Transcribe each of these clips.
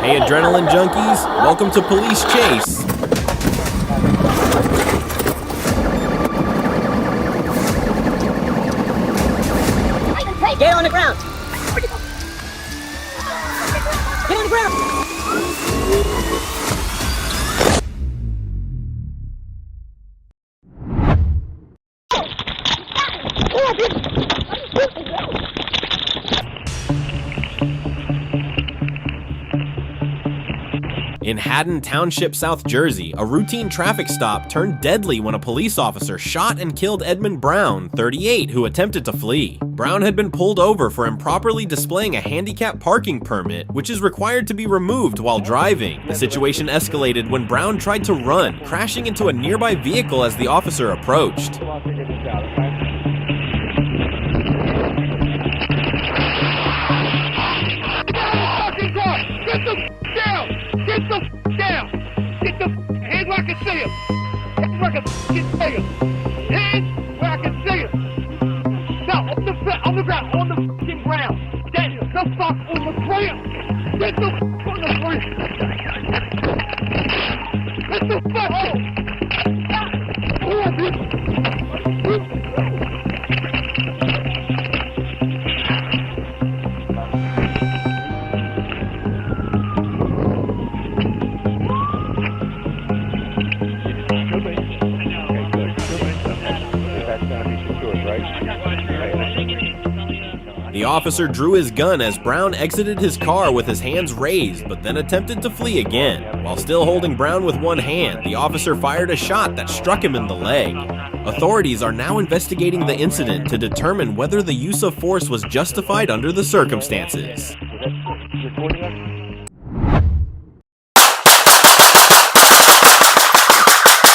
Hey adrenaline junkies, welcome to Police Chase. Get on the ground! Get on the ground! In Haddon Township, South Jersey, a routine traffic stop turned deadly when a police officer shot and killed Edmund Brown, 38, who attempted to flee. Brown had been pulled over for improperly displaying a handicap parking permit, which is required to be removed while driving. The situation escalated when Brown tried to run, crashing into a nearby vehicle as the officer approached. Get the down! Get the hands where I can see him! Hands where I can see him! Hands where I can see him! Now, on the ground, on the fucking ground! Get the fuck on the ground! Get the fuck on the ground! Get the fuck The officer drew his gun as Brown exited his car with his hands raised, but then attempted to flee again. While still holding Brown with one hand, the officer fired a shot that struck him in the leg. Authorities are now investigating the incident to determine whether the use of force was justified under the circumstances.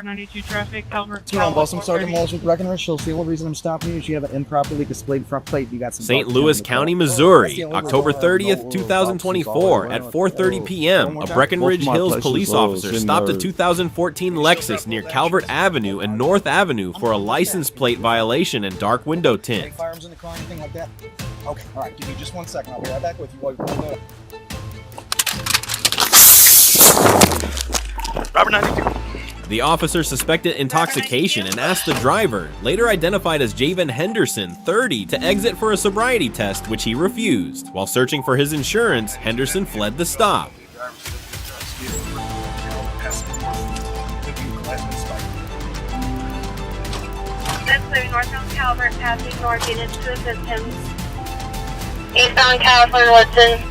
92 traffic, Calvert. Boston Sergeant Walsh with Breckenridge. She'll see what reason I'm stopping you. She have an improperly displayed front plate. You got some. St. Louis County, Missouri, October 30th, 2024, at 4:30 p.m. A Breckenridge Hills police officer stopped a 2014 Lexus near Calvert Avenue and North Avenue for a license plate violation and dark window tint. Firearms in the car, anything like that? Okay, all right. Give me just 1 second. I'll be right back with you while you're pulling it up. Robert 92. The officer suspected intoxication and asked the driver, later identified as Javen Henderson, 30, to exit for a sobriety test, which he refused. While searching for his insurance, Henderson fled the stop. 1030 northbound Calvert, passing north units to assistance. Eastbound California, Woodson.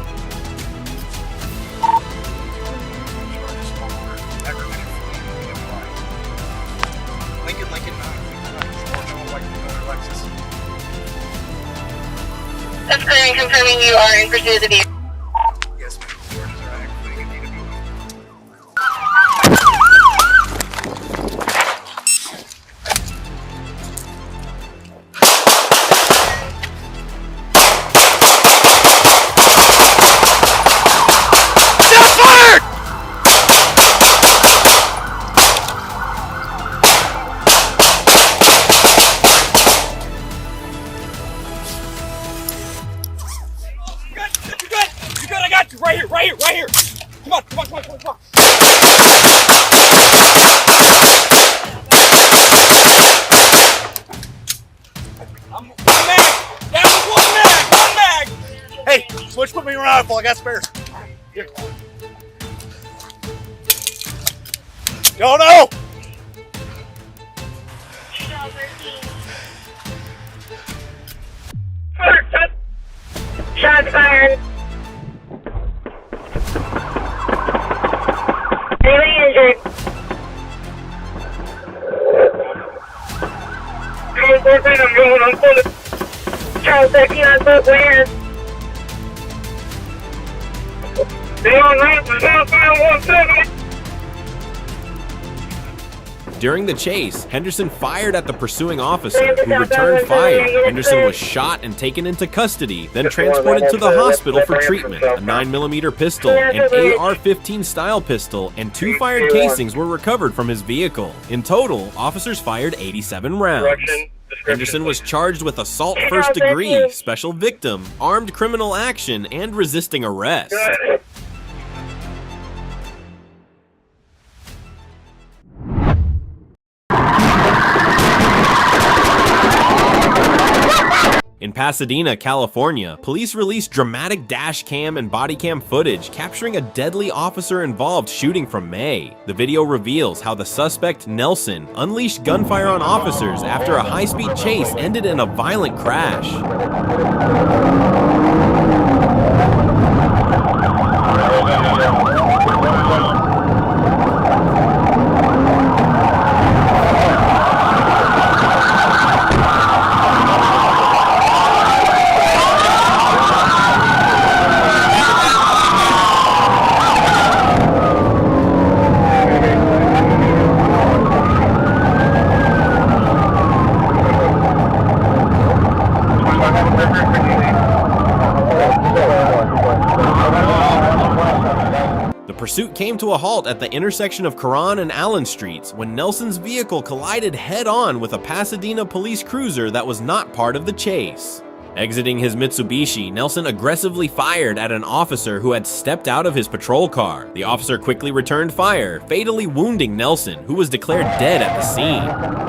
That's clear and confirming you are in pursuit of the vehicle. Yes, ma'am. Right here! Come on! One mag! Hey, switch, put me in rifle, I got spares. Here. Go, no! Shots fired. Really injured. I'm rolling. I'm pulling. Charles 13 on both lands. Stay on right. Southbound 170. During the chase, Henderson fired at the pursuing officer, who returned fire. Henderson was shot and taken into custody, then transported to the hospital for treatment. A 9mm pistol, an AR-15 style pistol, and 2 fired casings were recovered from his vehicle. In total, officers fired 87 rounds. Henderson was charged with assault first degree, special victim, armed criminal action, and resisting arrest. In Pasadena, California, police released dramatic dash cam and body cam footage capturing a deadly officer-involved shooting from May. The video reveals how the suspect, Nelson, unleashed gunfire on officers after a high-speed chase ended in a violent crash. The pursuit came to a halt at the intersection of Caron and Allen Streets when Nelson's vehicle collided head-on with a Pasadena police cruiser that was not part of the chase. Exiting his Mitsubishi, Nelson aggressively fired at an officer who had stepped out of his patrol car. The officer quickly returned fire, fatally wounding Nelson, who was declared dead at the scene.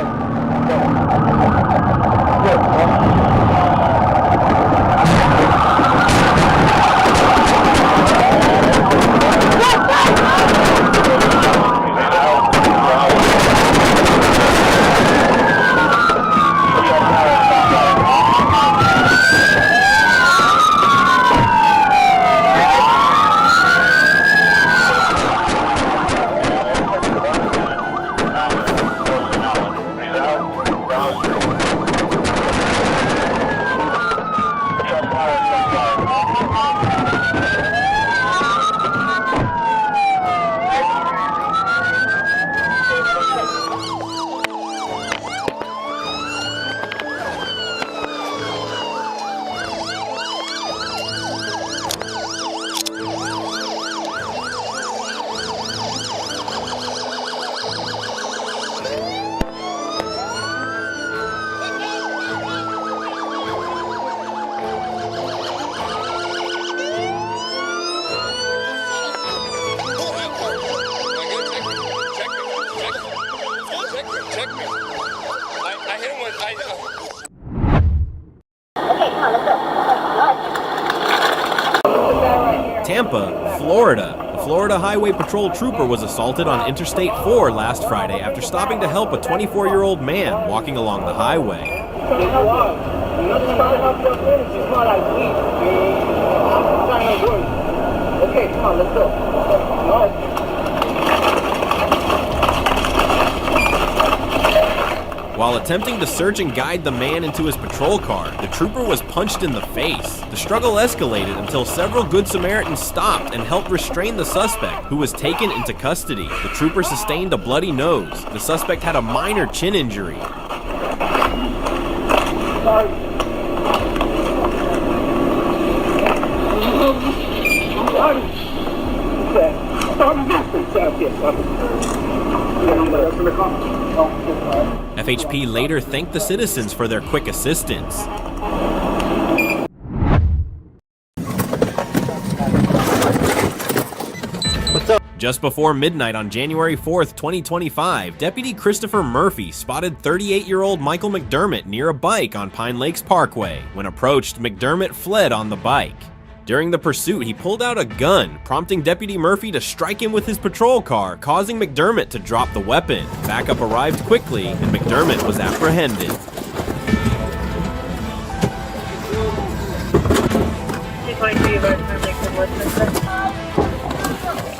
Tampa, Florida. A Florida Highway Patrol trooper was assaulted on Interstate 4 last Friday after stopping to help a 24-year-old man walking along the highway. Okay, come on, let's go. While attempting to search and guide the man into his patrol car, the trooper was punched in the face. The struggle escalated until several Good Samaritans stopped and helped restrain the suspect, who was taken into custody. The trooper sustained a bloody nose. The suspect had a minor chin injury. FHP later thanked the citizens for their quick assistance. Just before midnight on January 4th, 2025, Deputy Christopher Murphy spotted 38-year-old Michael McDermott near a bike on Pine Lakes Parkway. When approached, McDermott fled on the bike. During the pursuit, he pulled out a gun, prompting Deputy Murphy to strike him with his patrol car, causing McDermott to drop the weapon. Backup arrived quickly, and McDermott was apprehended.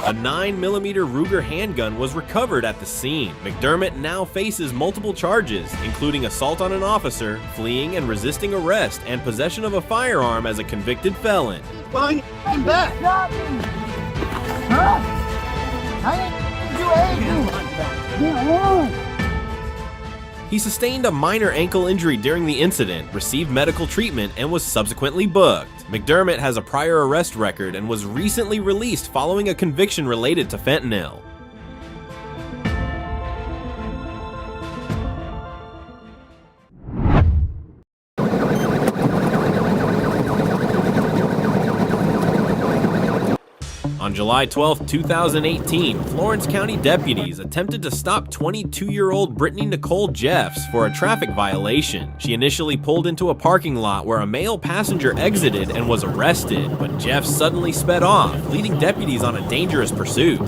A 9mm Ruger handgun was recovered at the scene. McDermott now faces multiple charges, including assault on an officer, fleeing and resisting arrest, and possession of a firearm as a convicted felon. Behind your back. He sustained a minor ankle injury during the incident, received medical treatment, and was subsequently booked. McDermott has a prior arrest record and was recently released following a conviction related to fentanyl. On July 12, 2018, Florence County deputies attempted to stop 22-year-old Brittany Nicole Jeffs for a traffic violation. She initially pulled into a parking lot where a male passenger exited and was arrested, but Jeffs suddenly sped off, leading deputies on a dangerous pursuit.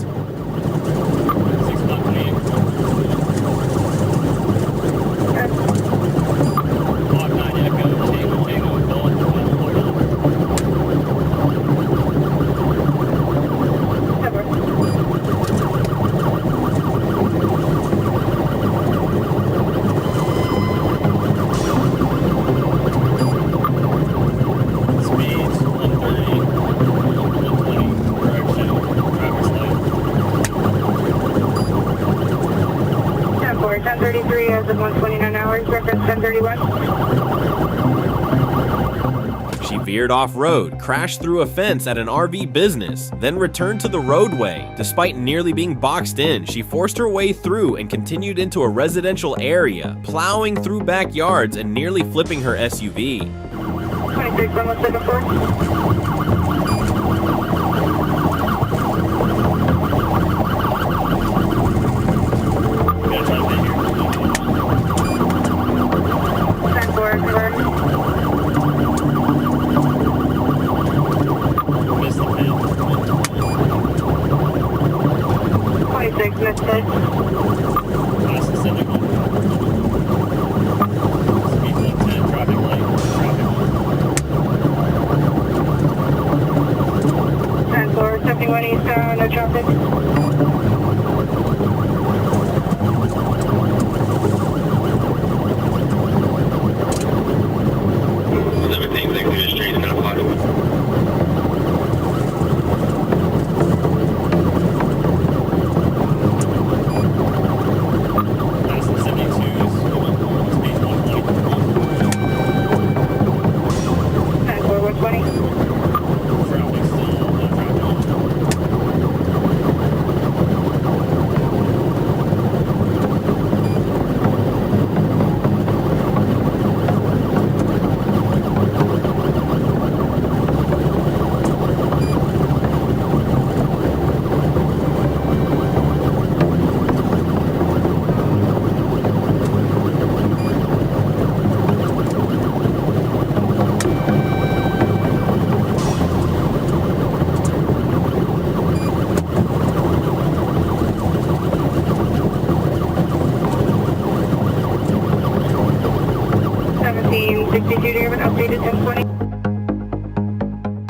As of 129 hours, reference 1031. She veered off-road, crashed through a fence at an RV business, then returned to the roadway. Despite nearly being boxed in, she forced her way through and continued into a residential area, plowing through backyards and nearly flipping her SUV. 26, almost 74. No traffic.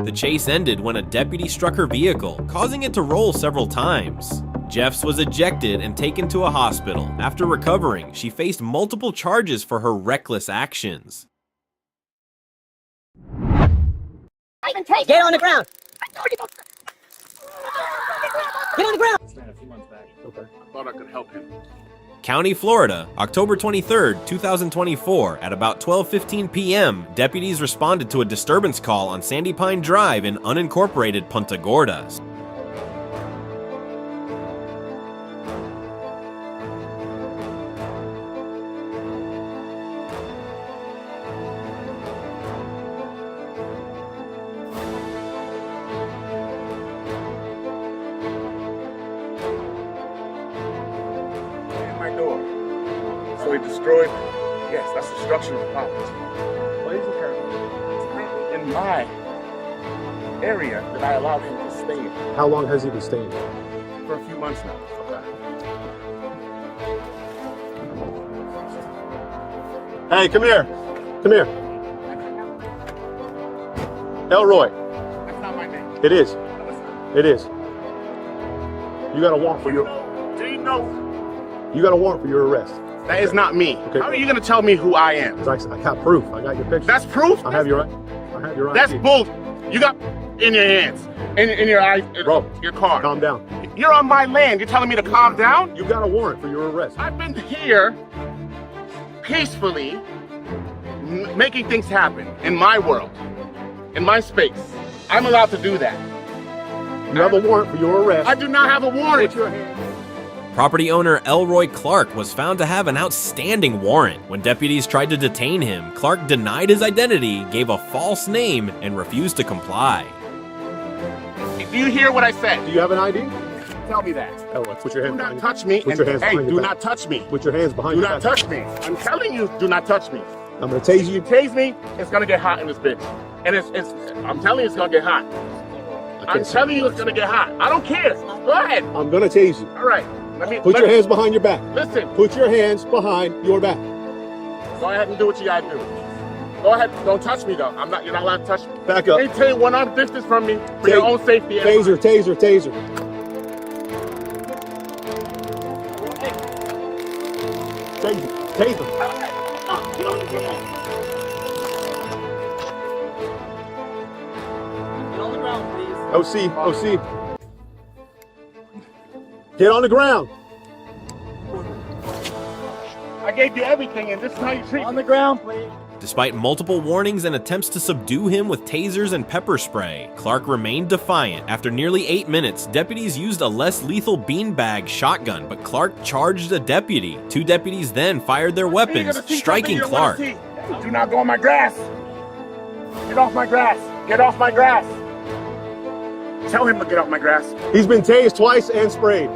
The chase ended when a deputy struck her vehicle, causing it to roll several times. Jeffs was ejected and taken to a hospital. After recovering, she faced multiple charges for her reckless actions. Get on the ground! Get on the ground! Okay. I thought I could help him. County, Florida, October 23, 2024, at about 12:15 p.m., deputies responded to a disturbance call on Sandy Pine Drive in unincorporated Punta Gorda. So he destroyed, yes, that's destruction of property. But he's apparently in my area that I allowed him to stay in. How long has he been staying? For a few months now. Okay. Hey, come here. Come here. Elroy. That's not my name. It is. No, it's not. It is. You got a warrant for your. Do you know? You got a warrant for your arrest. That is not me. Okay. How are you going to tell me who I am? 'Cause I got proof. I got your picture. That's proof? I have your. I have your. That's ID. bull. You got in your hands, in your eyes, Bro, your car. Calm down. You're on my land. You're telling me to calm down? You got a warrant for your arrest. I've been here peacefully making things happen in my world, in my space. I'm allowed to do that. You have a warrant for your arrest. I do not have a warrant. Put your hand. Property owner Elroy Clark was found to have an outstanding warrant. When deputies tried to detain him, Clark denied his identity, gave a false name, and refused to comply. Do you hear what I said? Do you have an ID? Tell me that. Oh, put your Do hands not behind touch me. Put your hands Hey, behind do your not back. touch me. Put your hands behind Do your not back. touch me. I'm telling you, do not touch me. I'm gonna tase You you. tase me, it's gonna get hot in this bitch. And I'm telling you, it's gonna get hot. I'm telling you, it's gonna get hot. I don't care. Go ahead. I'm gonna tase you. All right. Put your hands behind your back. Listen. Put your hands behind your back. Go ahead and do what you gotta do. Go ahead. Don't touch me though. You're not allowed to touch me. Back up. Maintain 1 arm distance from me for your own safety. Taser, taser, taser. Taser, taser. Get on the ground, please. OC, OC. Get on the ground. I gave you everything, and this is how you treat me. On the ground, please. Despite multiple warnings and attempts to subdue him with tasers and pepper spray, Clark remained defiant. After nearly 8 minutes, deputies used a less lethal beanbag shotgun, but Clark charged a deputy. 2 deputies then fired their weapons, striking Clark. Do not go on my grass. Get off my grass. Get off my grass. Tell him to get off my grass. He's been tased twice and sprayed.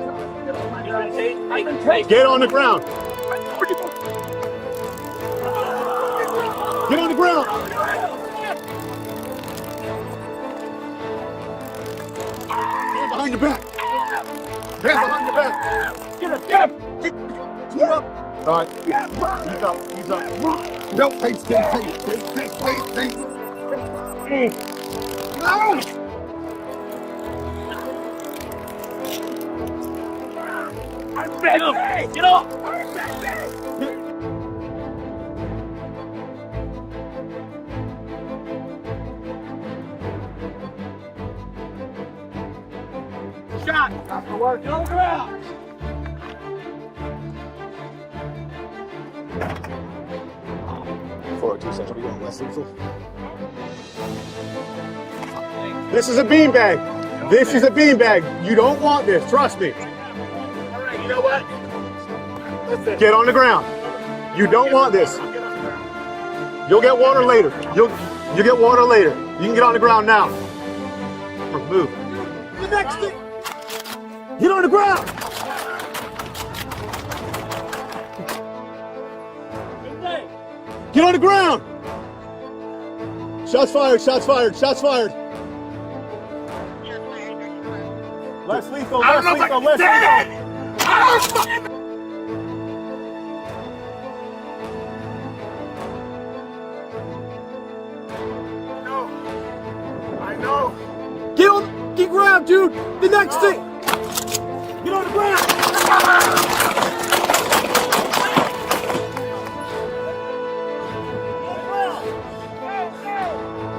Get on the ground. Get on the ground. Hands behind your back. Hands behind your back. Get up. All right. He's up. He's up. No, tase. No. I'm ready. Get off. I'm ready. Shot. After work. Get on the ground. This is a beanbag. This is a beanbag. You don't want this. Trust me. All right. You know what? Listen. Get on the ground. You don't want this. You'll get water later. You'll get water later. You can get on the ground now. Move. The next thing. Get on the ground. Get on the ground. Shots fired. Shots fired. Shots fired. Less lethal. Less lethal. Less lethal. I know. Get on the ground, dude. The next thing. Get on the ground.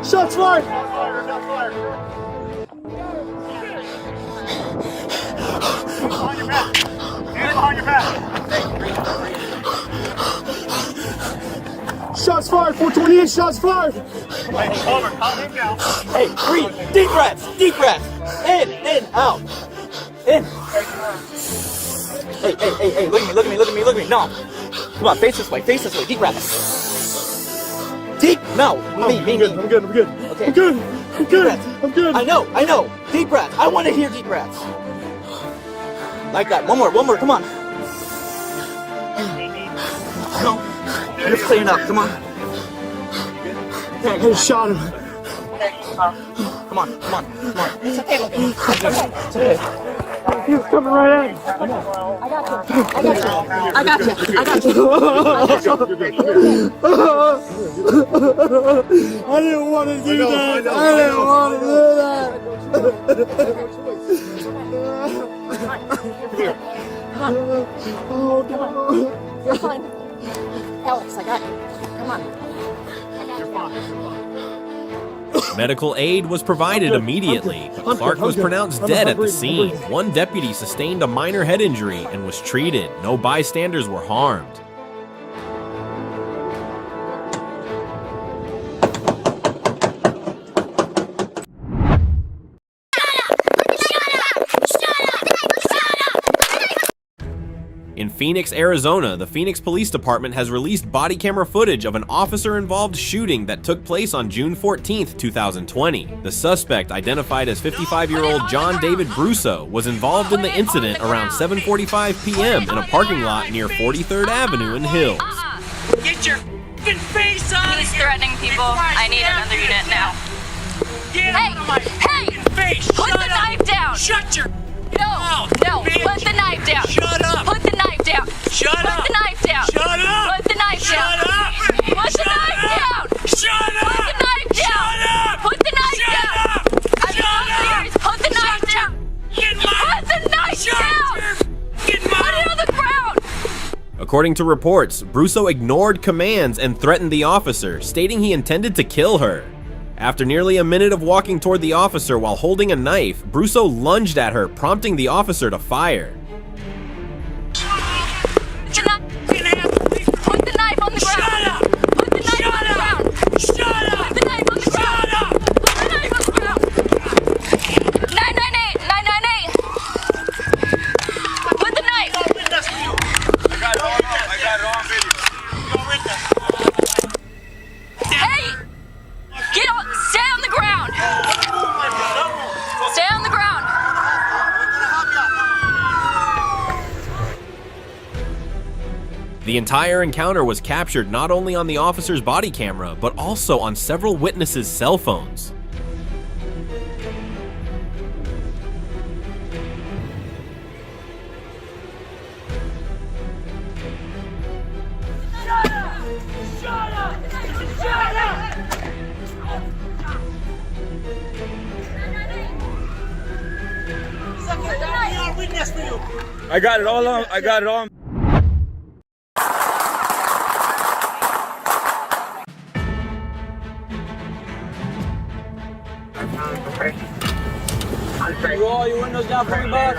Shots fired. Shots fired. Hands behind your back. Hands behind your back. Shots fired. 428. Shots fired. Calm him down. Hey, breathe. Deep breaths. Deep breaths. In, out. In. Hey, look at me. No. Come on, face this way. Deep breaths. Deep. No. Me. I'm good. Okay. I'm good. I'm good. I know. Deep breaths. I want to hear deep breaths. Like that. One more. Come on. No. Just clean up. Come on. I just shot him. Come on. It's okay. He was coming right at me. I got you. I didn't want to do that. I didn't want to do that. Oh, no. You're fine. Alex, I got you. Come on. Medical aid was provided immediately, but Clark was pronounced dead at the scene. One deputy sustained a minor head injury and was treated. No bystanders were harmed. In Phoenix, Arizona, the Phoenix Police Department has released body camera footage of an officer-involved shooting that took place on June 14, 2020. The suspect, identified as 55-year-old John David Brusso, was involved in the incident around 7:45 p.m. in a parking lot near 43rd Avenue in Hills. Get your f***ing face out of He's here! threatening people. I need another unit now. Get out of my face! Put the knife down! Shut your No, bitch. put the knife down! Shut up! Put the knife down! Shut Put up! the knife down! Shut up! Put the knife Shut down! up! Put the knife down! Shut up! Put the knife down! Shut up! Put the knife Shut down! up! I'm Shut so up! serious! Put the knife Shut down! Get my Put the knife Shut down! your f***ing Put mouth! it on the ground! According to reports, Brusso ignored commands and threatened the officer, stating he intended to kill her. After nearly a minute of walking toward the officer while holding a knife, Brusso lunged at her, prompting the officer to fire. Put the knife on the ground! Shut up! Put the knife on the ground! Shut up! Put the knife on the ground! Shut up! Put the knife on the ground! 998! 998! Put the knife! I got it on video. Go witness. Hey! Get on! Stay on the ground! Stay on the ground! The entire encounter was captured not only on the officer's body camera, but also on several witnesses' cell phones. I got it all on. I got it on. Roll all your windows down for me, boss.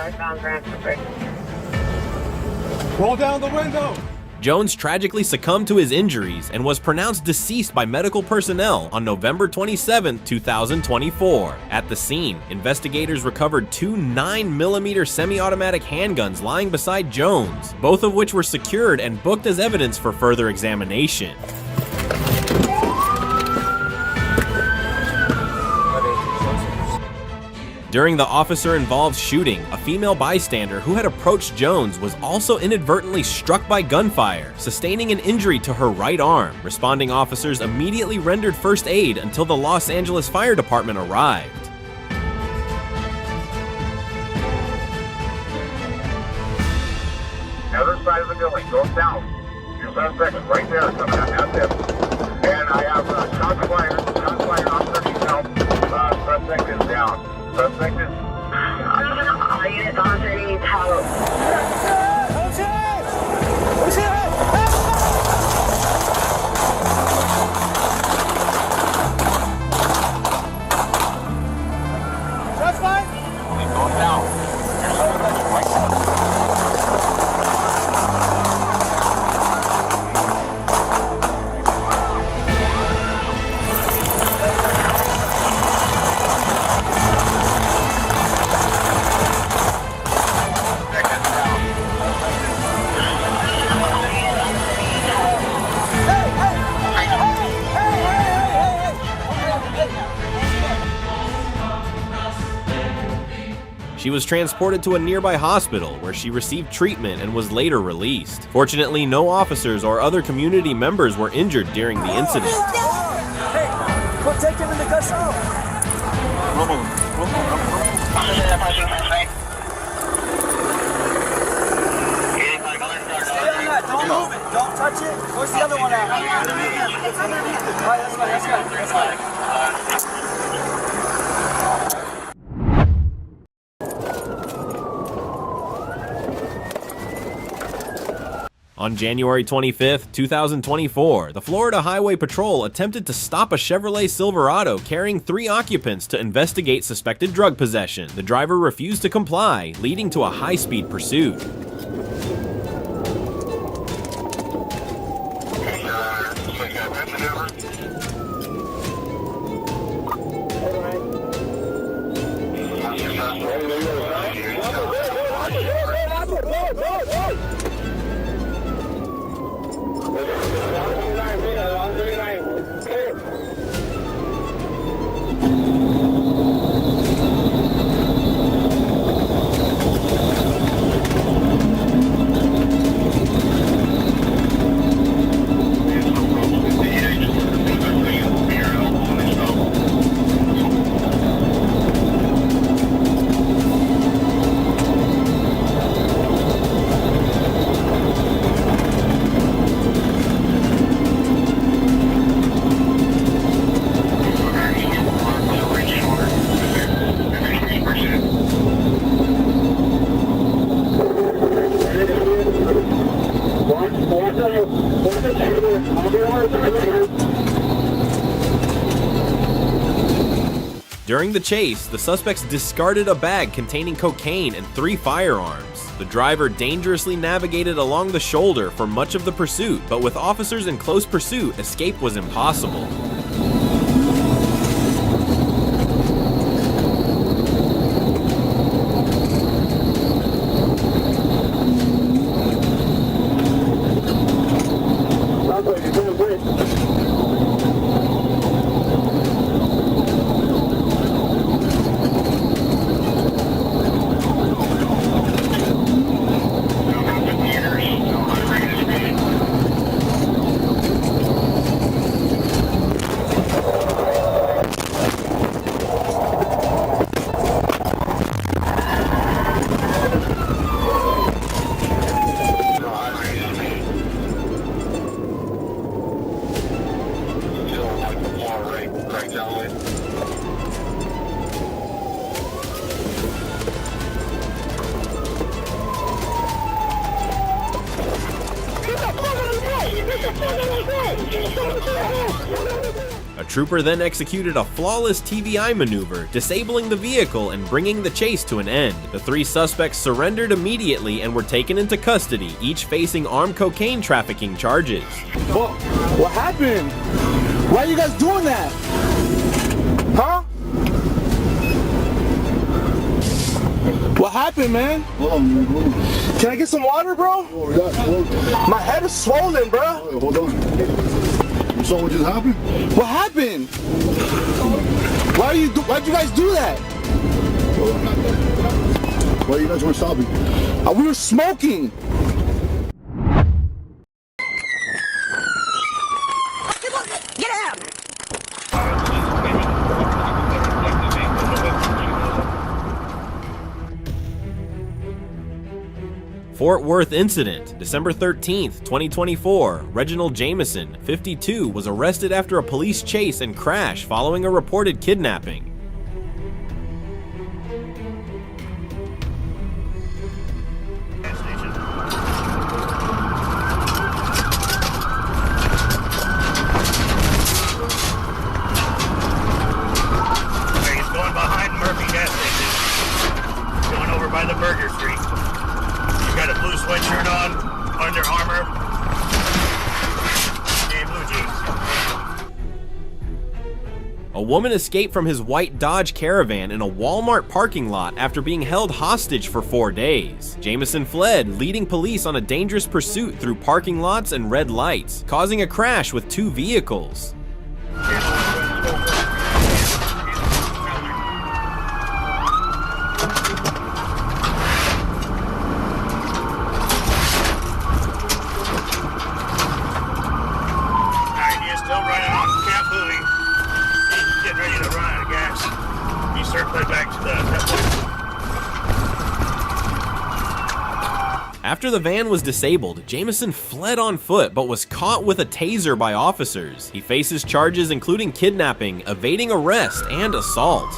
Roll down the window. Jones tragically succumbed to his injuries and was pronounced deceased by medical personnel on November 27, 2024. At the scene, investigators recovered two 9mm semi-automatic handguns lying beside Jones, both of which were secured and booked as evidence for further examination. During the officer-involved shooting, a female bystander who had approached Jones was also inadvertently struck by gunfire, sustaining an injury to her right arm. Responding officers immediately rendered first aid until the Los Angeles Fire Department arrived. Other side of the building, go south. Your suspect is right there, coming out this. And I have shots fired officer himself. Suspect is down. Suspect is... All units officer needs help. That's fine. Go south. Your suspect is right there. She was transported to a nearby hospital where she received treatment and was later released. Fortunately, no officers or other community members were injured during the incident. Go take him in the custody. Stay on that. Don't move it. Don't touch it. Where's the other one at? It's underneath it. All right, that's fine. That's fine. On January 25, 2024, the Florida Highway Patrol attempted to stop a Chevrolet Silverado carrying 3 occupants to investigate suspected drug possession. The driver refused to comply, leading to a high-speed pursuit. During the chase, the suspects discarded a bag containing cocaine and 3 firearms. The driver dangerously navigated along the shoulder for much of the pursuit, but with officers in close pursuit, escape was impossible. A trooper then executed a flawless TVI maneuver, disabling the vehicle and bringing the chase to an end. The 3 suspects surrendered immediately and were taken into custody, each facing armed cocaine trafficking charges. What happened? Why are you guys doing that? Huh? What happened, man? Can I get some water, bro? My head is swollen, bro. Hold on. You saw what just happened? What happened? Why'd you guys do that? Why you guys were stopping? We were smoking. Get out! Fort Worth incident, December 13th, 2024. Reginald Jameson, 52, was arrested after a police chase and crash following a reported kidnapping. He's going behind Murphy gas station. Going over by the Burger Street. He's got a blue sweatshirt on, Under Armour, and blue jeans. A woman escaped from his white Dodge Caravan in a Walmart parking lot after being held hostage for 4 days. Jameson fled, leading police on a dangerous pursuit through parking lots and red lights, causing a crash with 2 vehicles. After the van was disabled, Jameson fled on foot but was caught with a taser by officers. He faces charges including kidnapping, evading arrest, and assault.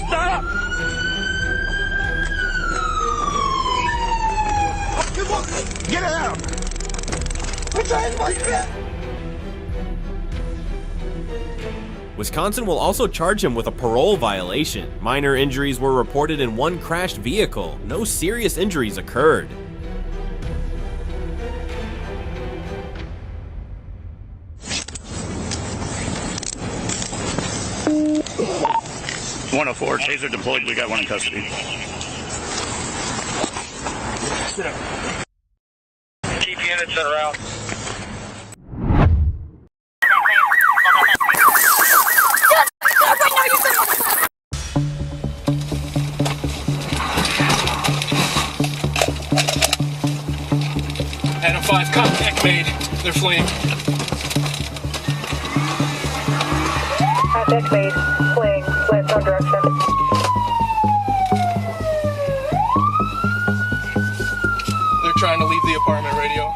Stop! Come on, get out! Put your hands like that! Wisconsin will also charge him with a parole violation. Minor injuries were reported in 1 crashed vehicle. No serious injuries occurred. .104, taser deployed. We got one in custody. Keep units en route. Adam 5, contact made. They're fleeing. Contact made. Fleeing. Left direction. They're trying to leave the apartment. Radio.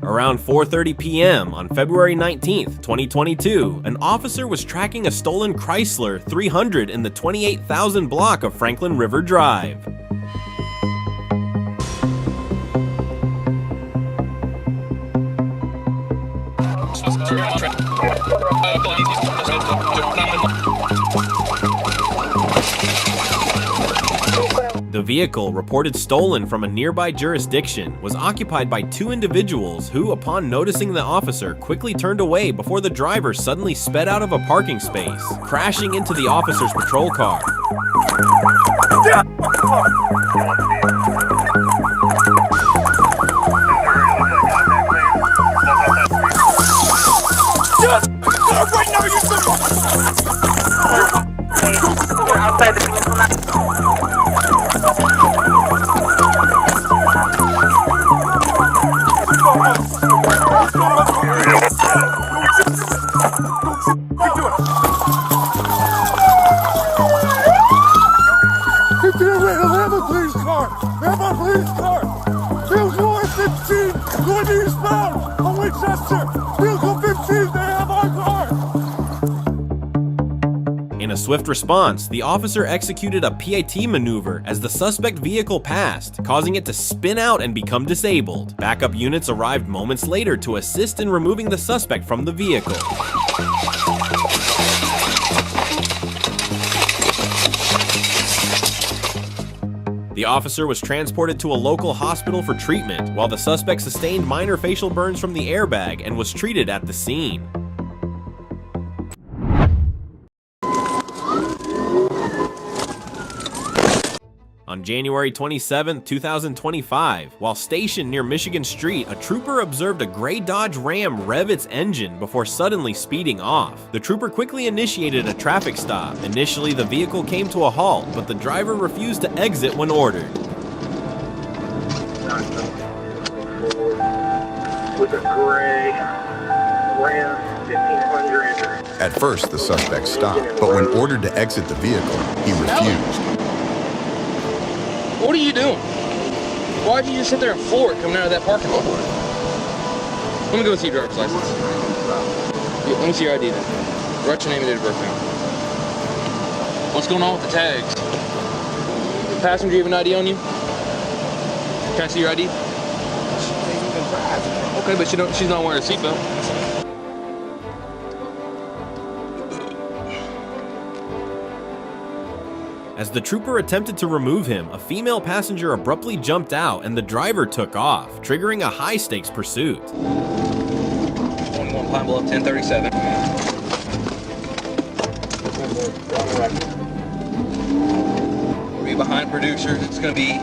Around 4:30 p.m. on February 19th, 2022, an officer was tracking a stolen Chrysler 300 in the 28,000 block of Franklin River Drive. The vehicle, reported stolen from a nearby jurisdiction, was occupied by two individuals who, upon noticing the officer, quickly turned away before the driver suddenly sped out of a parking space, crashing into the officer's patrol car. In a swift response, the officer executed a PAT maneuver as the suspect vehicle passed, causing it to spin out and become disabled. Backup units arrived moments later to assist in removing the suspect from the vehicle. The officer was transported to a local hospital for treatment, while the suspect sustained minor facial burns from the airbag and was treated at the scene. On January 27, 2025, while stationed near Michigan Street, a trooper observed a gray Dodge Ram rev its engine before suddenly speeding off. The trooper quickly initiated a traffic stop. Initially, the vehicle came to a halt, but the driver refused to exit when ordered. With a gray Ram 1500. At first, the suspect stopped, but when ordered to exit the vehicle, he refused. What are you doing? Why'd you just sit there and floor it coming out of that parking lot? Let me go see your driver's license. Let me see your ID then. Write your name and date of birth down. What's going on with the tags? Passenger, you have an ID on you? Can I see your ID? Okay, but she's not wearing a seatbelt. As the trooper attempted to remove him, a female passenger abruptly jumped out and the driver took off, triggering a high-stakes pursuit. 21 Pine Bluff, 1037. We'll be behind producers. It's gonna be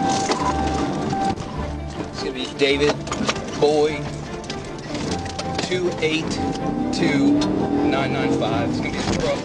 David Boy 282995. It's gonna be the truck.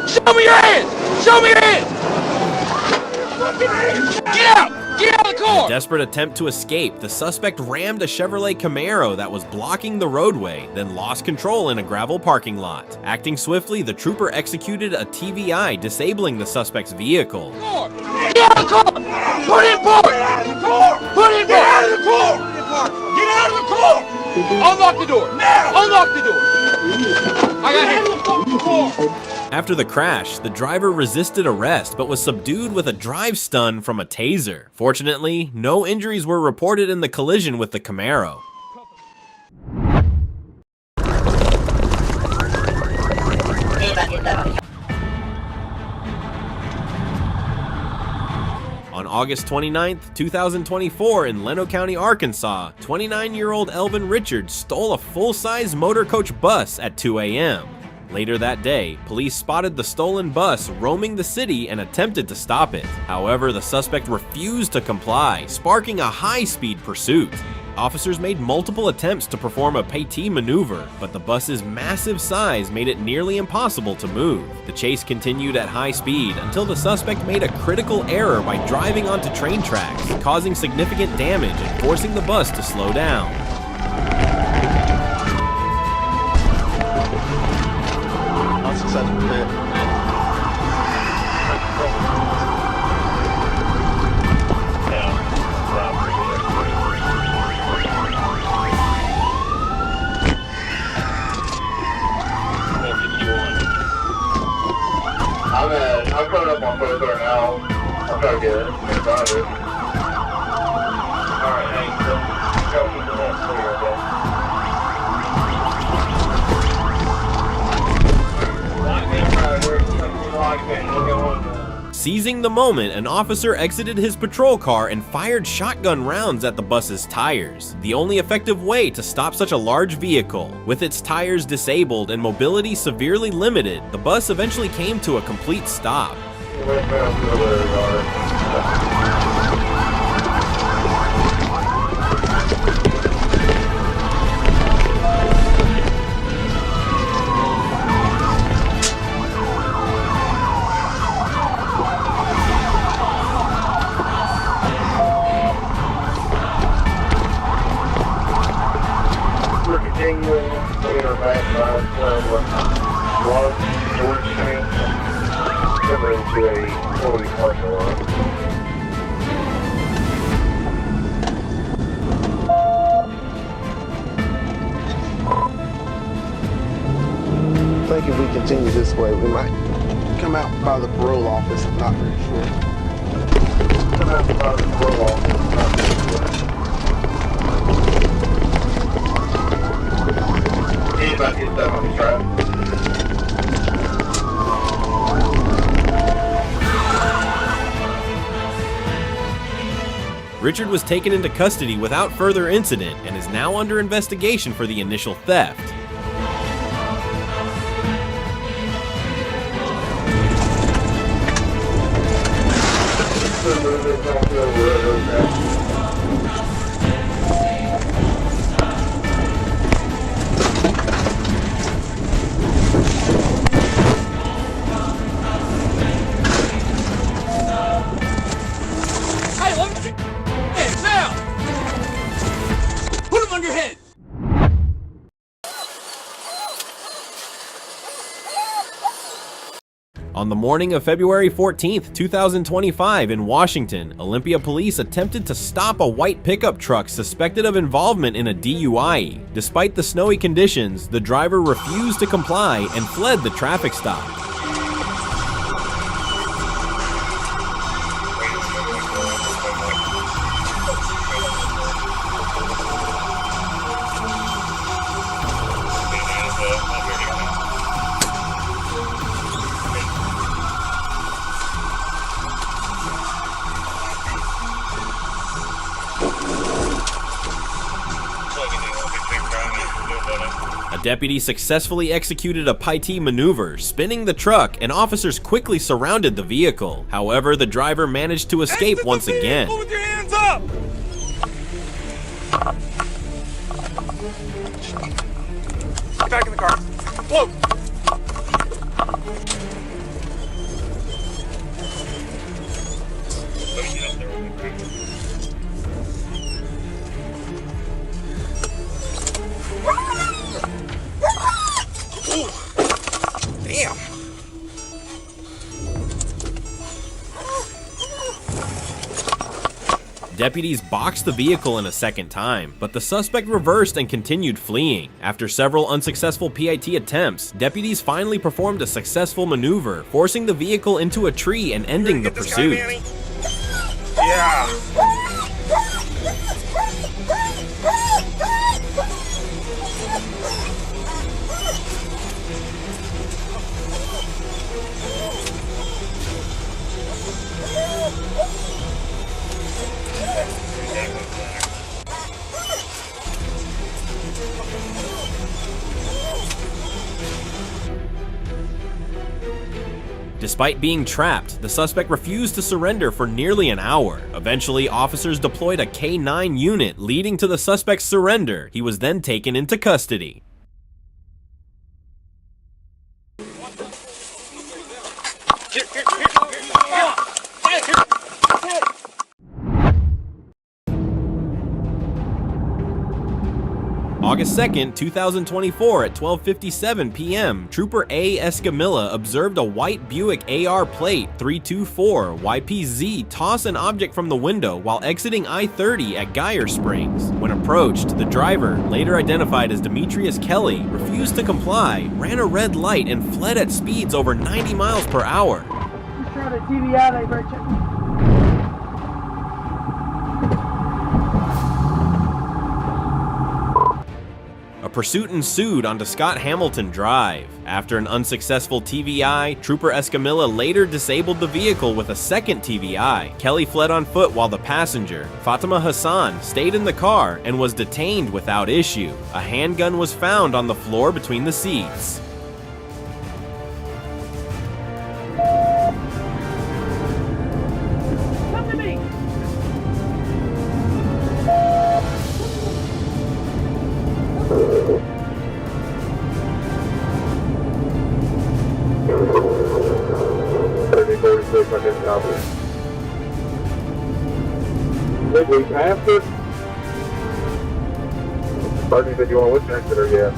Show me your hands! Show me your hands! Get out! Get out of the car! In a desperate attempt to escape, the suspect rammed a Chevrolet Camaro that was blocking the roadway, then lost control in a gravel parking lot. Acting swiftly, the trooper executed a TVI, disabling the suspect's vehicle. Get out of the car! Put in park! Put in park! Get out of the car! Get out of the car! Unlock the door! Now! Unlock the door! I got him! After the crash, the driver resisted arrest but was subdued with a drive stun from a taser. Fortunately, no injuries were reported in the collision with the Camaro. On August 29, 2024, in Leno County, Arkansas, 29-year-old Elvin Richards stole a full-size motor coach bus at 2 a.m. Later that day, police spotted the stolen bus roaming the city and attempted to stop it. However, the suspect refused to comply, sparking a high-speed pursuit. Officers made multiple attempts to perform a PT maneuver, but the bus's massive size made it nearly impossible to move. The chase continued at high speed until the suspect made a critical error by driving onto train tracks, causing significant damage and forcing the bus to slow down. Unsuccessful hit. I'm coming up on foot there now. I'm trying to get it. Alright, thanks. Go keep the next clear, okay? Seizing the moment, an officer exited his patrol car and fired shotgun rounds at the bus's tires, the only effective way to stop such a large vehicle. With its tires disabled and mobility severely limited, the bus eventually came to a complete stop. I think if we continue this way, we might come out by the parole office. I'm not very sure. Come out by the parole office. I'm not very sure. Anybody get stuck on the track? Richard was taken into custody without further incident and is now under investigation for the initial theft. Hey, let me... Hey, now! Put him on your head! On the morning of February 14th, 2025 in Washington, Olympia police attempted to stop a white pickup truck suspected of involvement in a DUI. Despite the snowy conditions, the driver refused to comply and fled the traffic stop. A deputy successfully executed a PT maneuver, spinning the truck, and officers quickly surrounded the vehicle. However, the driver managed to escape once again. With your hands up! Get back in the car. Whoa! Damn. Deputies boxed the vehicle in a second time, but the suspect reversed and continued fleeing. After several unsuccessful PIT attempts, deputies finally performed a successful maneuver, forcing the vehicle into a tree and ending the pursuit. Yeah. Despite being trapped, the suspect refused to surrender for nearly an hour. Eventually, officers deployed a K-9 unit, leading to the suspect's surrender. He was then taken into custody. August 2nd, 2024 at 12:57 p.m., Trooper A. Escamilla observed a white Buick AR plate 324 YPZ toss an object from the window while exiting I-30 at Geyer Springs. When approached, the driver, later identified as Demetrius Kelly, refused to comply, ran a red light, and fled at speeds over 90 miles per hour. Just trying to TVI, Virgin. A pursuit ensued onto Scott Hamilton Drive. After an unsuccessful TVI, Trooper Escamilla later disabled the vehicle with a second TVI. Kelly fled on foot while the passenger, Fatima Hassan, stayed in the car and was detained without issue. A handgun was found on the floor between the seats. Come to me. Did we pass it? Pardon me, did you want to witness it or yeah?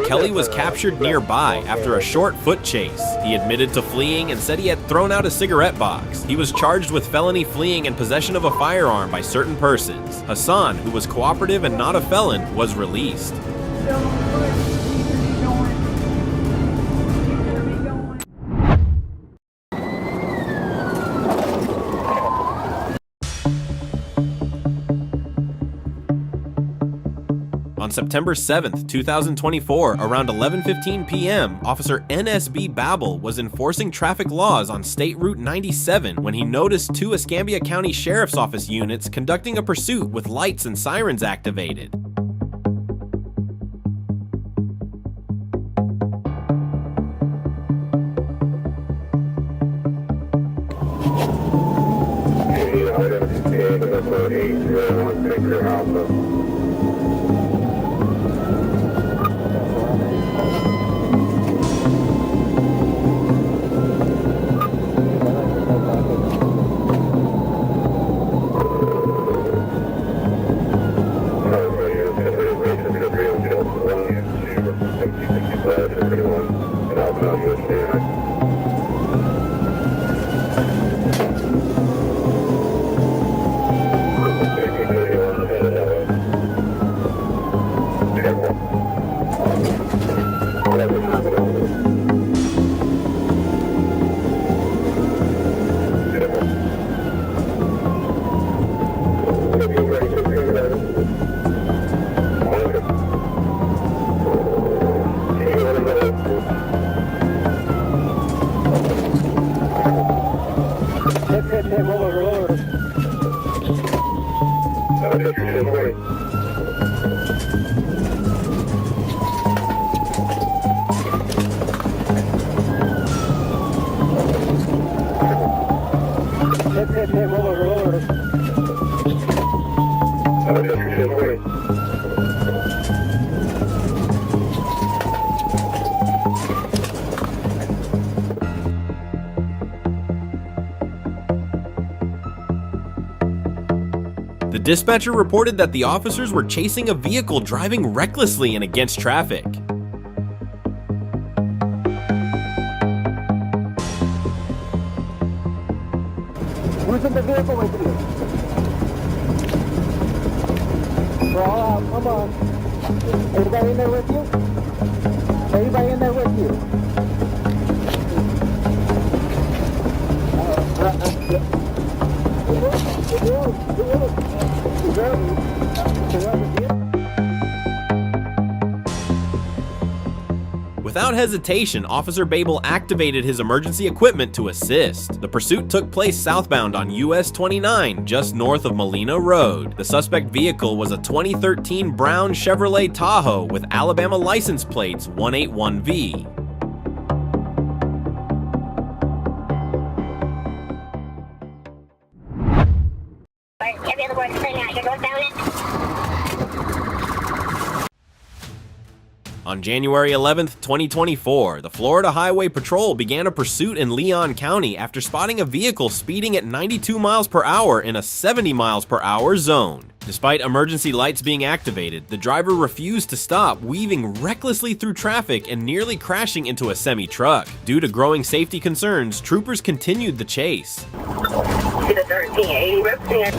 Kelly was captured nearby after a short foot chase. He admitted to fleeing and said he had thrown out a cigarette box. He was charged with felony fleeing and possession of a firearm by certain persons. Hassan, who was cooperative and not a felon, was released. On September 7th, 2024, around 11:15 p.m., Officer NSB Babel was enforcing traffic laws on State Route 97 when he noticed two Escambia County Sheriff's Office units conducting a pursuit with lights and sirens activated. The dispatcher reported that the officers were chasing a vehicle driving recklessly and against traffic. Who's in the vehicle with you? We're all out. Come on. Everybody in there with you? Everybody in there with you? Without hesitation, Officer Babel activated his emergency equipment to assist. The pursuit took place southbound on US 29, just north of Molina Road. The suspect vehicle was a 2013 brown Chevrolet Tahoe with Alabama license plates 181V. Every other word clear now. You're northbound it. On January 11th, 2024, the Florida Highway Patrol began a pursuit in Leon County after spotting a vehicle speeding at 92 miles per hour in a 70 miles per hour zone. Despite emergency lights being activated, the driver refused to stop, weaving recklessly through traffic and nearly crashing into a semi-truck. Due to growing safety concerns, troopers continued the chase. To the 1380 represent.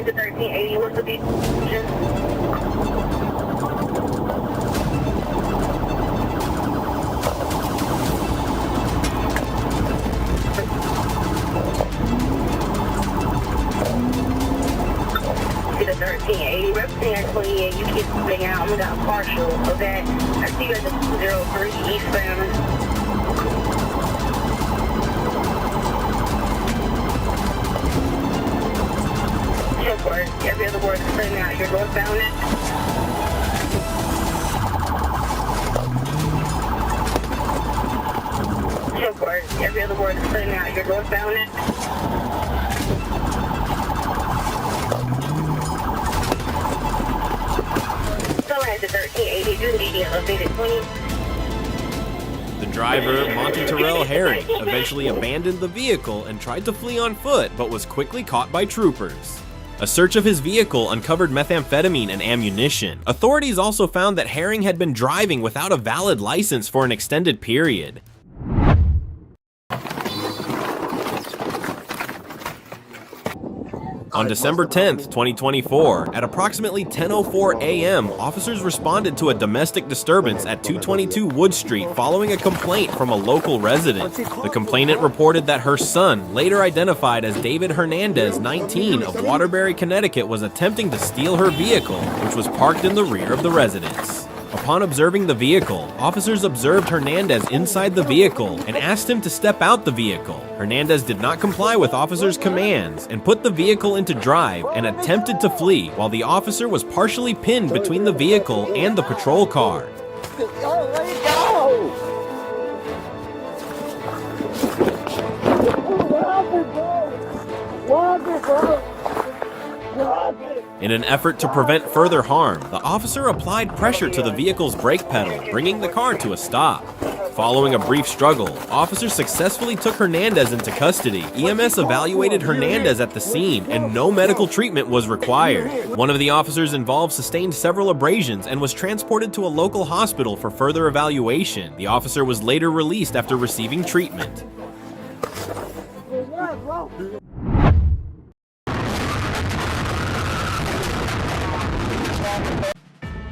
To 1380, what's the beat? To the 1380 represent 28. You keep moving out. I'm got partial. Okay. I see you at the 203 eastbound. Every other word is clear now. You're northbound it. Every other word is clear now. You're northbound it. So at the 1380, do the elevated 20. The driver, Monty Terrell Herring, eventually abandoned the vehicle and tried to flee on foot, but was quickly caught by troopers. A search of his vehicle uncovered methamphetamine and ammunition. Authorities also found that Herring had been driving without a valid license for an extended period. On December 10th, 2024, at approximately 10:04 a.m., officers responded to a domestic disturbance at 222 Wood Street following a complaint from a local resident. The complainant reported that her son, later identified as David Hernandez, 19, of Waterbury, Connecticut, was attempting to steal her vehicle, which was parked in the rear of the residence. Upon observing the vehicle, officers observed Hernandez inside the vehicle and asked him to step out the vehicle. Hernandez did not comply with officers' commands and put the vehicle into drive and attempted to flee, while the officer was partially pinned between the vehicle and the patrol car. In an effort to prevent further harm, the officer applied pressure to the vehicle's brake pedal, bringing the car to a stop. Following a brief struggle, officers successfully took Hernandez into custody. EMS evaluated Hernandez at the scene, and no medical treatment was required. One of the officers involved sustained several abrasions and was transported to a local hospital for further evaluation. The officer was later released after receiving treatment.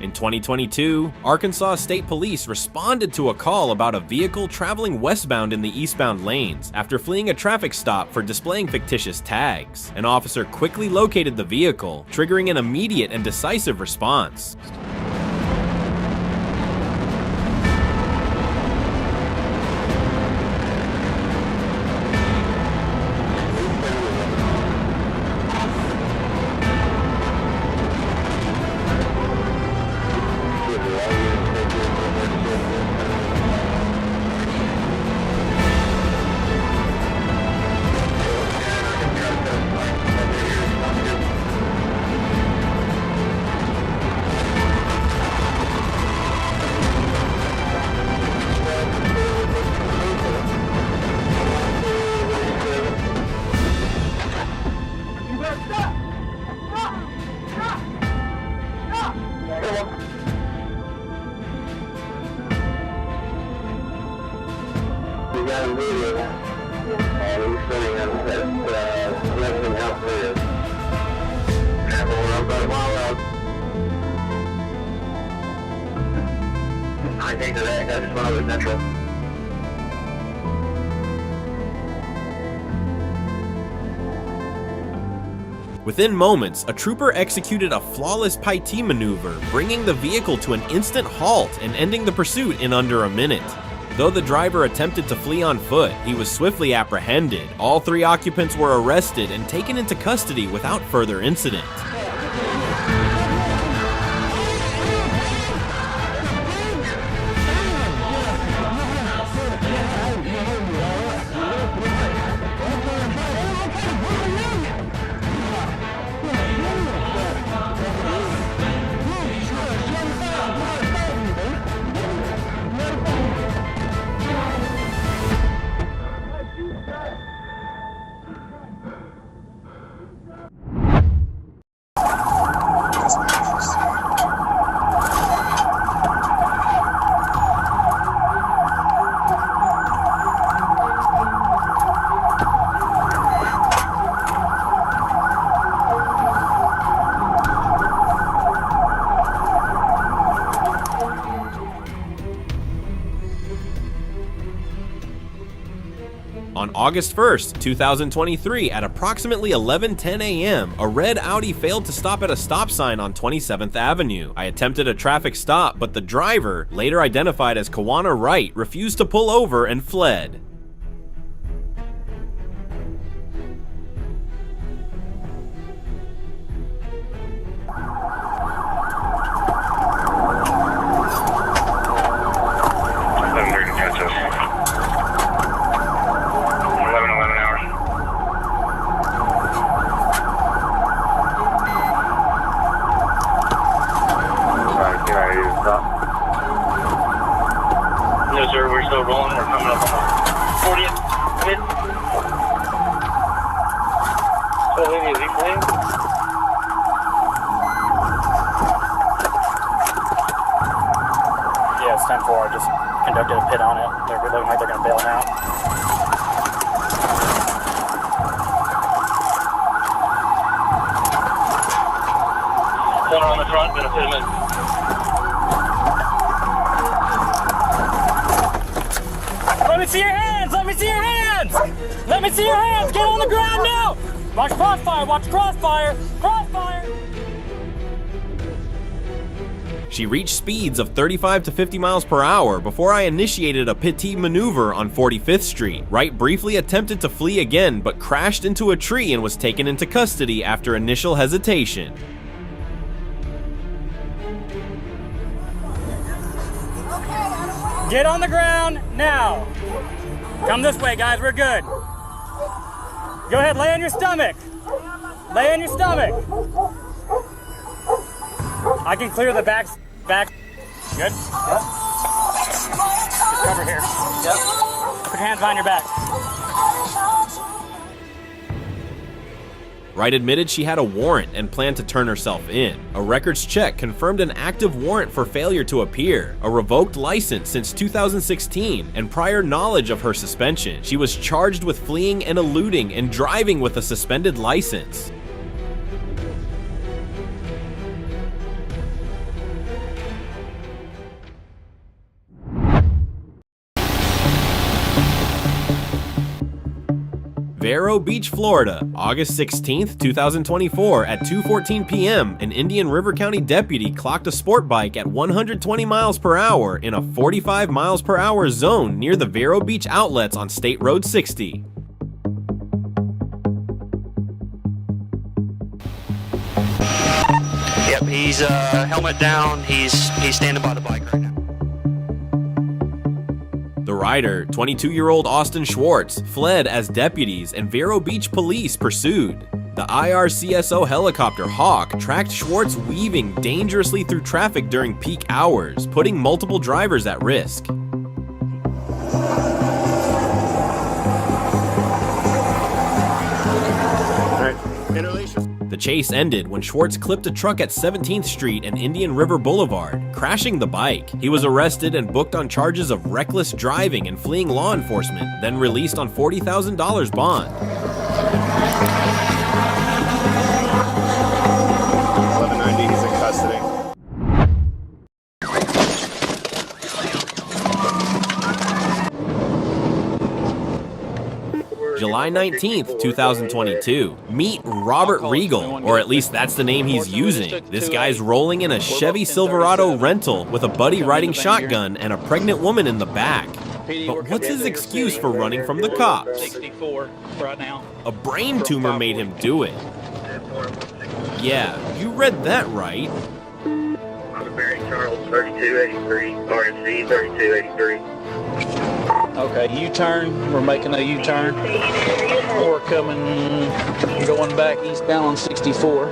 In 2022, Arkansas State Police responded to a call about a vehicle traveling westbound in the eastbound lanes after fleeing a traffic stop for displaying fictitious tags. An officer quickly located the vehicle, triggering an immediate and decisive response. I think that that's one of the natural. Within moments, a trooper executed a flawless Paiti maneuver, bringing the vehicle to an instant halt and ending the pursuit in under a minute. Though the driver attempted to flee on foot, he was swiftly apprehended. All 3 occupants were arrested and taken into custody without further incident. On August 1st, 2023, at approximately 11:10 a.m., a red Audi failed to stop at a stop sign on 27th Avenue. I attempted a traffic stop, but the driver, later identified as Kawana Wright, refused to pull over and fled. No, sir, we're still rolling. We're coming up on the 40th. Mid. So, is he playing? Yeah, it's 10-4. I just conducted a pit on it. They're looking like they're going to bail now. Corner on the front, gonna put him in. Let me see your hands! Let me see your hands! Let me see your hands! Get on the ground now! Watch crossfire! Watch crossfire! Crossfire! She reached speeds of 35 to 50 miles per hour before I initiated a Paiti maneuver on 45th Street. Wright briefly attempted to flee again, but crashed into a tree and was taken into custody after initial hesitation. Get on the ground now! Come this way, guys. We're good. Go ahead. Lay on your stomach. Lay on your stomach. I can clear the back. Good? Yep. Just cover here. Yep. Put your hands behind your back. Wright admitted she had a warrant and planned to turn herself in. A records check confirmed an active warrant for failure to appear, a revoked license since 2016, and prior knowledge of her suspension. She was charged with fleeing and eluding and driving with a suspended license. Vero Beach, Florida, August 16th, 2024 at 2:14 p.m., an Indian River County deputy clocked a sport bike at 120 miles per hour in a 45 miles per hour zone near the Vero Beach outlets on State Road 60. Yep, he's helmet down, he's standing by the bike right now. The rider, 22-year-old Austin Schwartz, fled as deputies and Vero Beach police pursued. The IRCSO helicopter Hawk tracked Schwartz weaving dangerously through traffic during peak hours, putting multiple drivers at risk. The chase ended when Schwartz clipped a truck at 17th Street and Indian River Boulevard, crashing the bike. He was arrested and booked on charges of reckless driving and fleeing law enforcement, then released on $40,000 bond. 1190, he's in custody. July 19th, 2022. Meet Robert Regal, or at least that's the name he's using. This guy's rolling in a Chevy Silverado rental with a buddy riding shotgun and a pregnant woman in the back. But what's his excuse for running from the cops? 64 right now. A brain tumor made him do it. Yeah, you read that right. Charles, 3283, RNC 3283. Okay, U-turn. We're making a U-turn. We're going back eastbound on 64.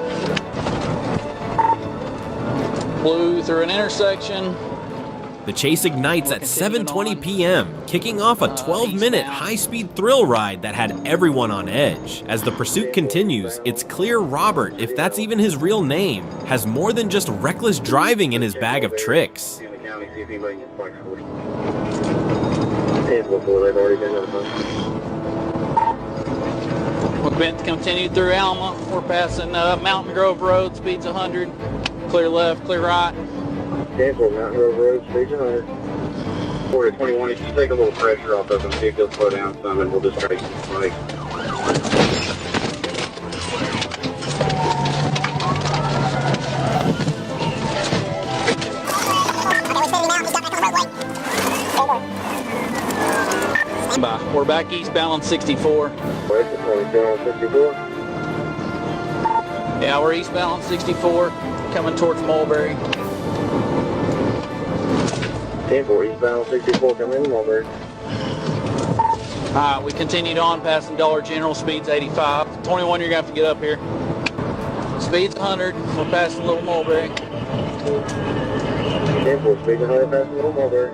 Blew through an intersection. The chase ignites at 7:20 p.m., kicking off a 12-minute high-speed thrill ride that had everyone on edge. As the pursuit continues, it's clear Robert, if that's even his real name, has more than just reckless driving in his bag of tricks. We've been continued through Alma. We're passing Mountain Grove Road, speeds 100. Clear left, clear right. Mountain Grove Road, speeds 100. 4 to 21, if you take a little pressure off of them, see if they'll slow down some, and we'll just try to keep it. We're back eastbound on 64. Yeah, we're eastbound on 64, coming towards Mulberry. 10-4, eastbound on 64, coming in Mulberry. Alright, we continued on, passing Dollar General, speeds 85. 21, you're going to have to get up here. Speeds 100, we're passing Little Mulberry. 10-4, speeds 100, passing Little Mulberry.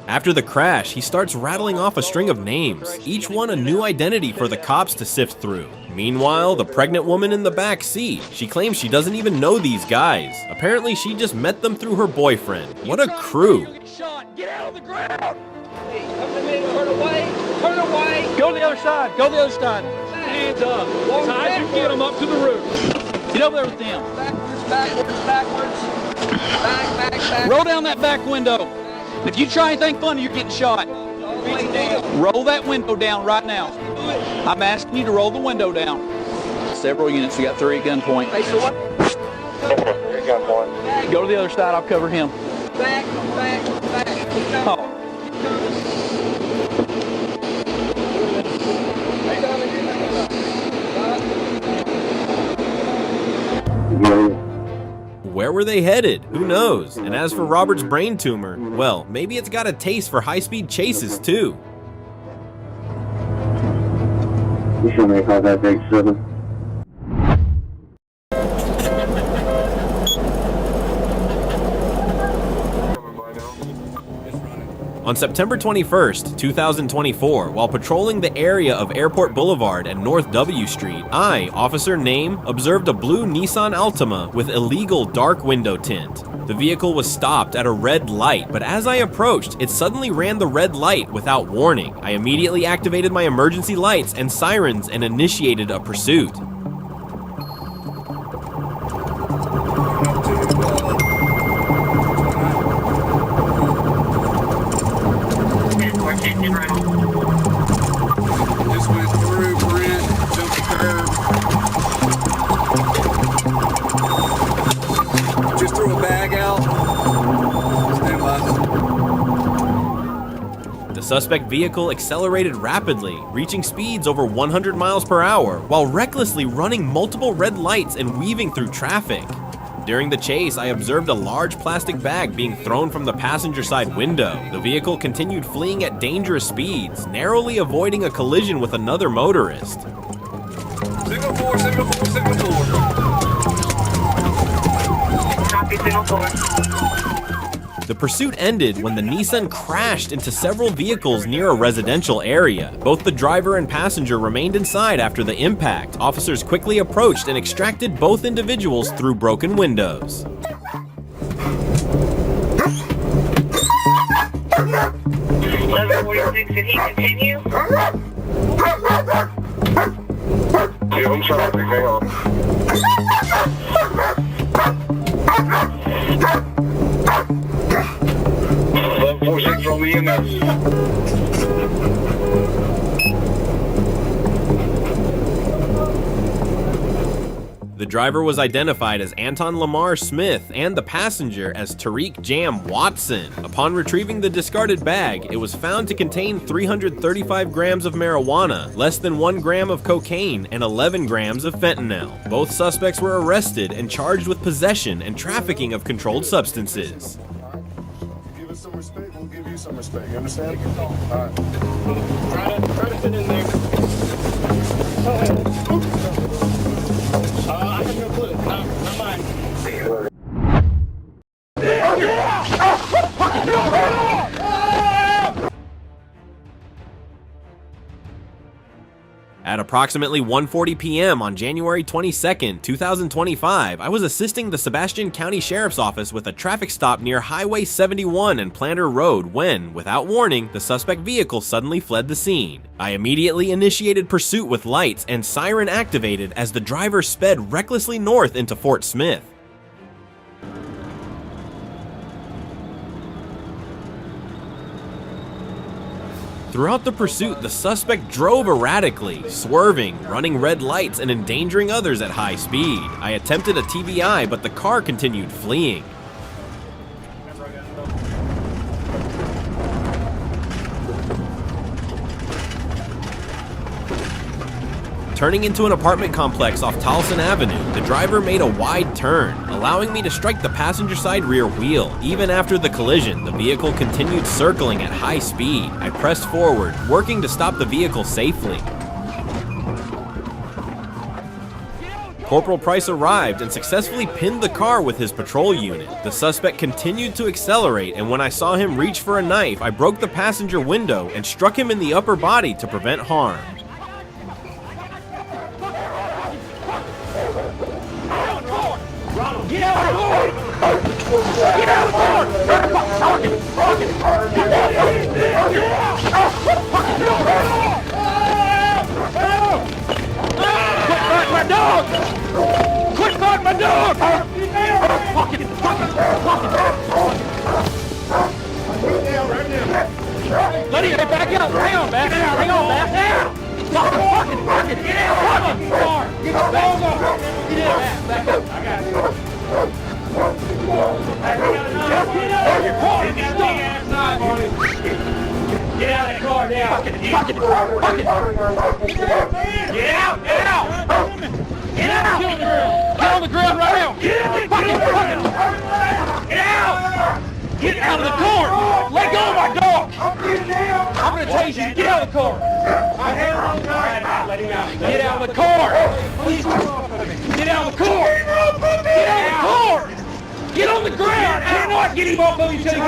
After the crash, he starts rattling off a string of names, each one a new identity for the cops to sift through. Meanwhile, the pregnant woman in the back seat, she claims she doesn't even know these guys. Apparently, she just met them through her boyfriend. What a crew. Get out of the ground! Turn away! Turn away! Go to the other side, go to the other side. Hands up! As high as you get them up to the roof. Get over there with them. Backwards. Back. Roll down that back window. If you try anything funny, you're getting shot. Roll that window down right now. I'm asking you to roll the window down. Several units, we got 3 at gunpoint. Hey, so what? Go to the other side, I'll cover him. Back. Oh. Where were they headed? Who knows? And as for Robert's brain tumor, well, maybe it's got a taste for high-speed chases too. You should make all that big 7. On September 21st, 2024, while patrolling the area of Airport Boulevard and North W Street, I, officer name, observed a blue Nissan Altima with illegal dark window tint. The vehicle was stopped at a red light, but as I approached, it suddenly ran the red light without warning. I immediately activated my emergency lights and sirens and initiated a pursuit. Just went through, Brent, jumped the curb. Just threw a bag out. Stand by. The suspect vehicle accelerated rapidly, reaching speeds over 100 miles per hour, while recklessly running multiple red lights and weaving through traffic. During the chase, I observed a large plastic bag being thrown from the passenger side window. The vehicle continued fleeing at dangerous speeds, narrowly avoiding a collision with another motorist. Signal 4. Copy, signal 4. The pursuit ended when the Nissan crashed into several vehicles near a residential area. Both the driver and passenger remained inside after the impact. Officers quickly approached and extracted both individuals through broken windows. 1146, did he continue? Yeah, I'm sorry, hang on. Level 46 on the EMS. driver was identified as Anton Lamar Smith and the passenger as Tariq Jam Watson. Upon retrieving the discarded bag, it was found to contain 335 grams of marijuana, less than 1 gram of cocaine, and 11 grams of fentanyl. Both suspects were arrested and charged with possession and trafficking of controlled substances. Give us some respect, we'll give you some respect. You understand? All right. Try to fit in there. I have no clue. Not mine. At approximately 1:40 p.m. on January 22, 2025, I was assisting the Sebastian County Sheriff's Office with a traffic stop near Highway 71 and Planter Road when, without warning, the suspect vehicle suddenly fled the scene. I immediately initiated pursuit with lights and siren activated as the driver sped recklessly north into Fort Smith. Throughout the pursuit, the suspect drove erratically, swerving, running red lights, and endangering others at high speed. I attempted a TBI, but the car continued fleeing. Turning into an apartment complex off Tolleson Avenue, the driver made a wide turn, allowing me to strike the passenger side rear wheel. Even after the collision, the vehicle continued circling at high speed. I pressed forward, working to stop the vehicle safely. Corporal Price arrived and successfully pinned the car with his patrol unit. The suspect continued to accelerate, and when I saw him reach for a knife, I broke the passenger window and struck him in the upper body to prevent harm. Get out of the car! Get out of the car! Quit fighting my dog! Quit fighting my dog! Let him back up! Hang on, back! Hang on, back! Now! Fucking! Get out of the car! Get out! Back up! I got you. Get out of that car now! Get out! Get out! Get out! Get out! Get on the ground right now! Get out! Get out of the car! Let go of my dog! I'm gonna tase you! Get out of the car! Let him out! Get out of the car! Please get out of the car! Get out of the car! Get on the ground! I cannot get him off of you until he gets on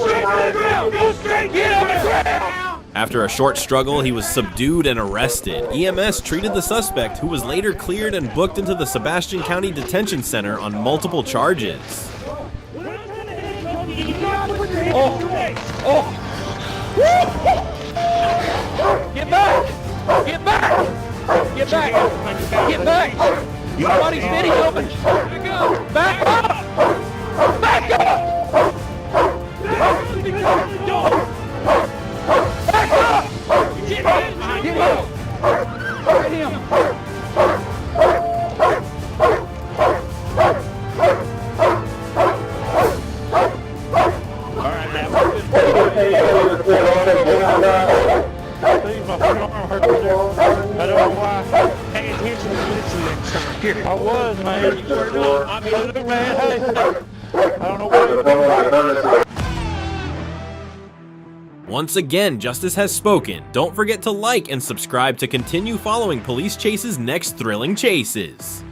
the ground! Go straight! Get on the ground! After a short struggle, he was subdued and arrested. EMS treated the suspect, who was later cleared and booked into the Sebastian County Detention Center on multiple charges. Get back! Get back! Get back! Get back! Your body's steady open! Back up! Back up! Back up! Get him! Get him! I don't know why. Pay attention to this next time. I was, man. You were not. I mean, look, man. Hey, I don't know why. Once again, Justice has spoken. Don't forget to like and subscribe to continue following Police Chase's next thrilling chases.